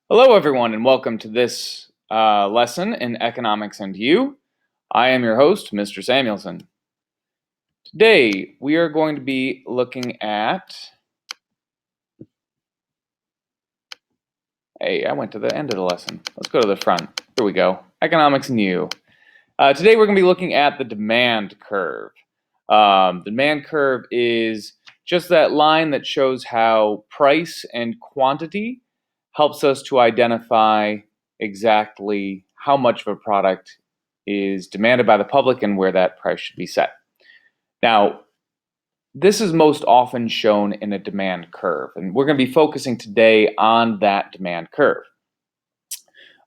Hello, everyone, and welcome to this lesson in Economics and You. I am your host, Mr. Samuelson. Today, we are going to be looking at... Hey, I went to the end of the lesson. Let's go to the front. Here we go. Economics and You. Today, we're going to be looking at the demand curve. The demand curve is just that line that shows how price and quantity helps us to identify exactly how much of a product is demanded by the public and where that price should be set. Now, this is most often shown in a demand curve, and we're going to be focusing today on that demand curve.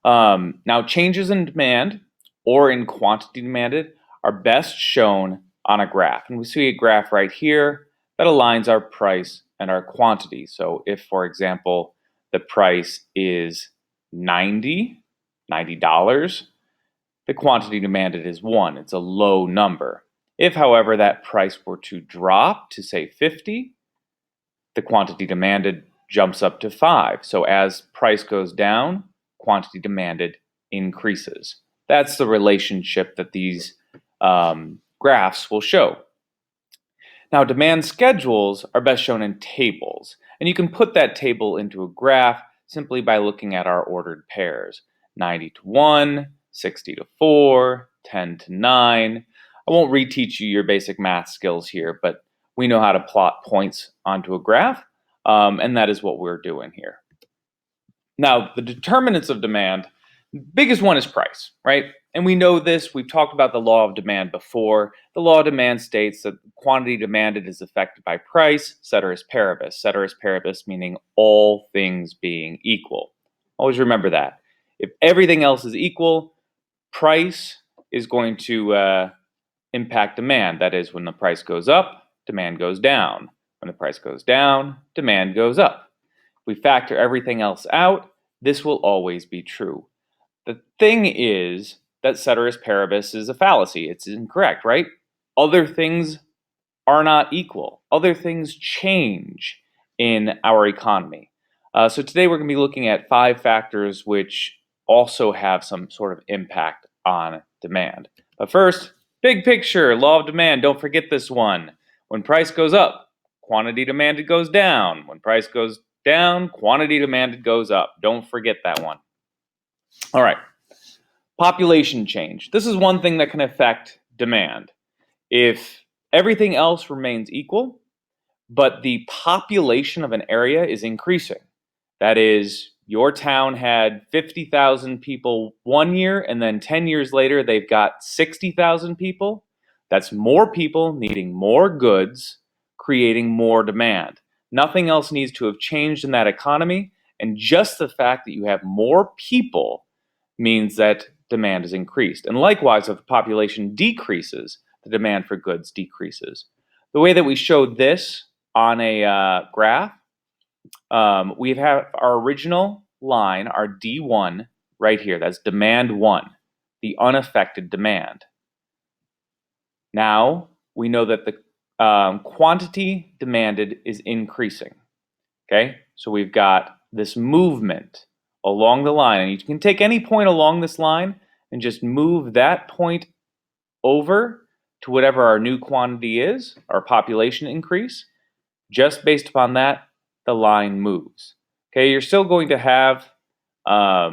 Now, changes in demand or in quantity demanded are best shown on a graph, and we see a graph right here that aligns our price and our quantity. So if, for example, the price is $90, the quantity demanded is 1. It's a low number. If, however, that price were to drop to, say, 50, the quantity demanded jumps up to 5. So as price goes down, quantity demanded increases. That's the relationship that these graphs will show. Now, demand schedules are best shown in tables, and you can put that table into a graph simply by looking at our ordered pairs: 90 to 1, 60 to 4, 10 to 9. I won't reteach you your basic math skills here, but we know how to plot points onto a graph, and that is what we're doing here. Now, the determinants of demand, the biggest one is price, right? And we know this. We've talked about the law of demand before. The law of demand states that quantity demanded is affected by price, ceteris paribus. Ceteris paribus meaning all things being equal. Always remember that. If everything else is equal, price is going to impact demand. That is, when the price goes up, demand goes down. When the price goes down, demand goes up. If we factor everything else out, this will always be true. The thing is that ceteris paribus is a fallacy. It's incorrect, right? Other things are not equal. Other things change in our economy. So today we're going to be looking at 5 factors which also have some sort of impact on demand. But first, big picture, law of demand. Don't forget this one. When price goes up, quantity demanded goes down. When price goes down, quantity demanded goes up. Don't forget that one. All right. Population change. This is one thing that can affect demand. If everything else remains equal, but the population of an area is increasing, that is, your town had 50,000 people one year, and then 10 years later, they've got 60,000 people. That's more people needing more goods, creating more demand. Nothing else needs to have changed in that economy, and just the fact that you have more people means that demand is increased. And likewise, if the population decreases, the demand for goods decreases. The way that we showed this on a graph, we have our original line, our D1, right here. That's demand 1, the unaffected demand. Now, we know that the quantity demanded is increasing. Okay, so we've got this movement along the line, and you can take any point along this line and just move that point over to whatever our new quantity is, our population increase. Just based upon that, the line moves. Okay, you're still going to have a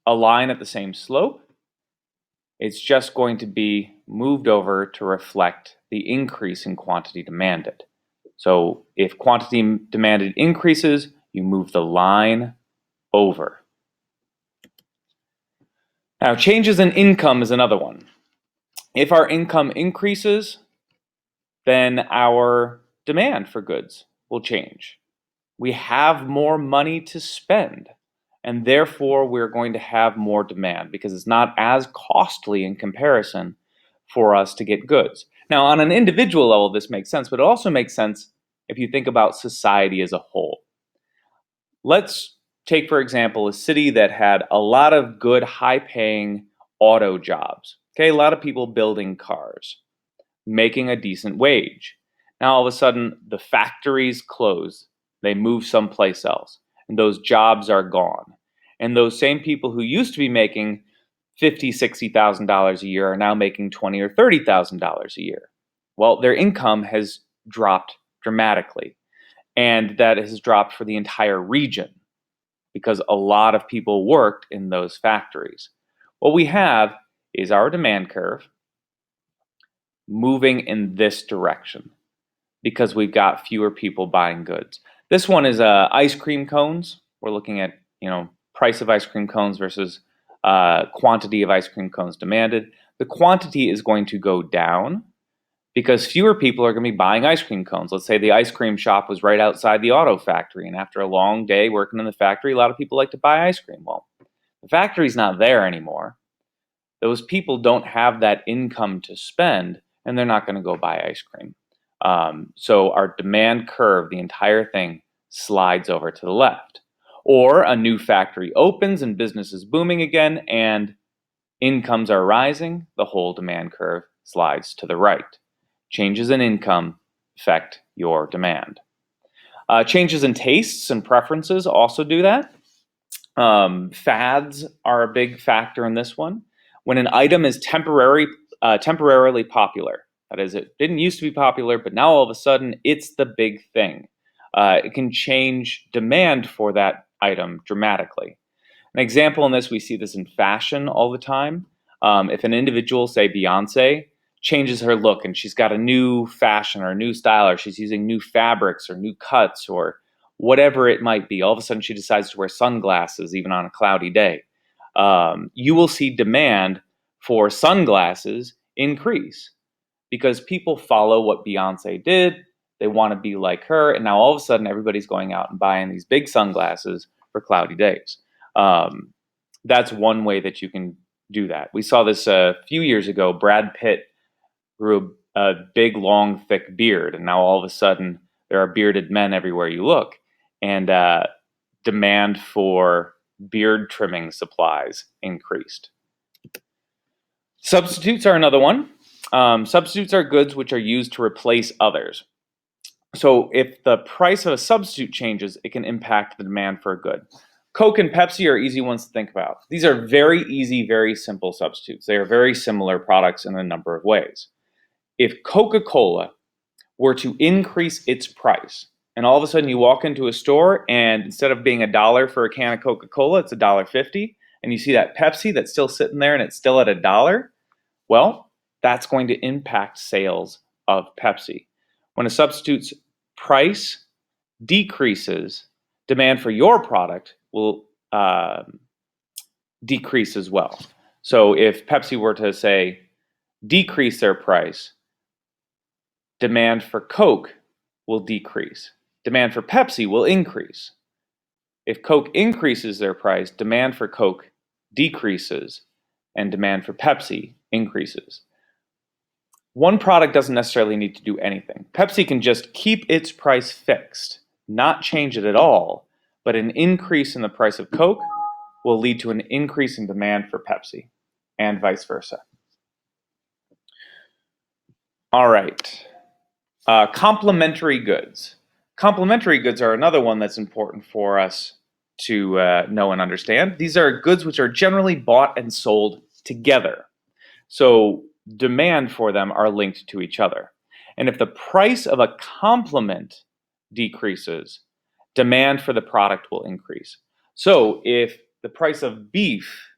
line at the same slope. It's just going to be moved over to reflect the increase in quantity demanded. So if quantity demanded increases, you move the line over. Now, changes in income is another one. If our income increases, then our demand for goods will change. We have more money to spend, and therefore we're going to have more demand because it's not as costly in comparison for us to get goods. Now, on an individual level, this makes sense, but it also makes sense if you think about society as a whole. Let's take, for example, a city that had a lot of good, high-paying auto jobs. Okay, a lot of people building cars, making a decent wage. Now, all of a sudden, the factories close. They move someplace else. and those jobs are gone. And those same people who used to be making $50,000, $60,000 a year are now making $20,000 or $30,000 a year. Well, their income has dropped dramatically, and that has dropped for the entire region because a lot of people worked in those factories. What we have is our demand curve moving in this direction because we've got fewer people buying goods. This one is ice cream cones. We're looking at, price of ice cream cones versus quantity of ice cream cones demanded. The quantity is going to go down because fewer people are going to be buying ice cream cones. Let's say the ice cream shop was right outside the auto factory, and after a long day working in the factory, a lot of people like to buy ice cream. Well, the factory's not there anymore. Those people don't have that income to spend, and they're not going to go buy ice cream. So our demand curve, the entire thing, slides over to the left. Or a new factory opens and business is booming again and incomes are rising, the whole demand curve slides to the right. Changes in income affect your demand. Changes in tastes and preferences also do that. Fads are a big factor in this one. When an item is temporarily popular, that is, it didn't used to be popular, but now all of a sudden it's the big thing. It can change demand for that item dramatically. An example in this, we see this in fashion all the time. If an individual, say Beyonce, changes her look and she's got a new fashion or a new style, or she's using new fabrics or new cuts or whatever it might be, all of a sudden she decides to wear sunglasses even on a cloudy day. You will see demand for sunglasses increase because people follow what Beyonce did. They want to be like her, and now all of a sudden everybody's going out and buying these big sunglasses for cloudy days. That's one way that you can do that. We saw this a few years ago. Brad Pitt grew a big, long, thick beard, and now all of a sudden there are bearded men everywhere you look, and demand for beard trimming supplies increased. Substitutes are another one. Substitutes are goods which are used to replace others. So if the price of a substitute changes, it can impact the demand for a good. Coke and Pepsi are easy ones to think about. These are very easy, very simple substitutes. They are very similar products in a number of ways. If Coca-Cola were to increase its price, and all of a sudden you walk into a store and instead of being $1 for a can of Coca-Cola, it's $1.50, and you see that Pepsi that's still sitting there and it's still at $1, well, that's going to impact sales of Pepsi. When a substitute's price decreases, demand for your product will decrease as well. So if Pepsi were to, say, decrease their price, demand for Coke will decrease. Demand for Pepsi will increase. If Coke increases their price, demand for Coke decreases and demand for Pepsi increases. One product doesn't necessarily need to do anything. Pepsi can just keep its price fixed, not change it at all, but an increase in the price of Coke will lead to an increase in demand for Pepsi, and vice versa. All right. Complementary goods. Complementary goods are another one that's important for us to know and understand. These are goods which are generally bought and sold together. So demand for them are linked to each other. And if the price of a complement decreases, demand for the product will increase. So if the price of beef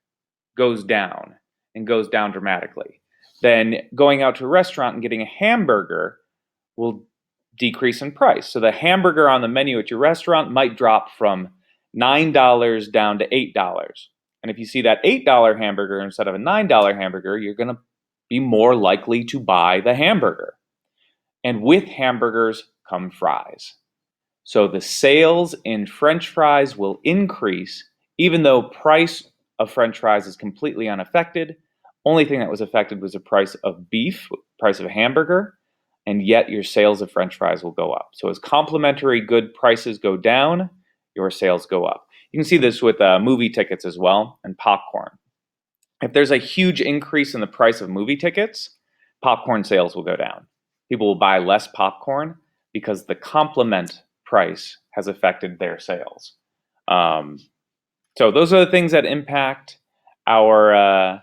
goes down and goes down dramatically, then going out to a restaurant and getting a hamburger will decrease in price. So the hamburger on the menu at your restaurant might drop from $9 down to $8. And if you see that $8 hamburger instead of a $9 hamburger, you're going to be more likely to buy the hamburger. And with hamburgers come fries. So the sales in French fries will increase, even though price of French fries is completely unaffected. Only thing that was affected was the price of beef, price of a hamburger, and yet your sales of French fries will go up. So as complementary good prices go down, your sales go up. You can see this with movie tickets as well and popcorn. If there's a huge increase in the price of movie tickets, popcorn sales will go down. People will buy less popcorn because the complement price has affected their sales. So those are the things that impact our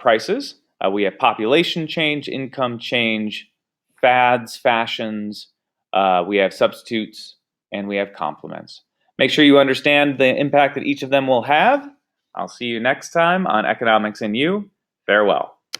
prices. We have population change, income change, fads, fashions, we have substitutes, and we have complements. Make sure you understand the impact that each of them will have. I'll see you next time on Economics and You. Farewell.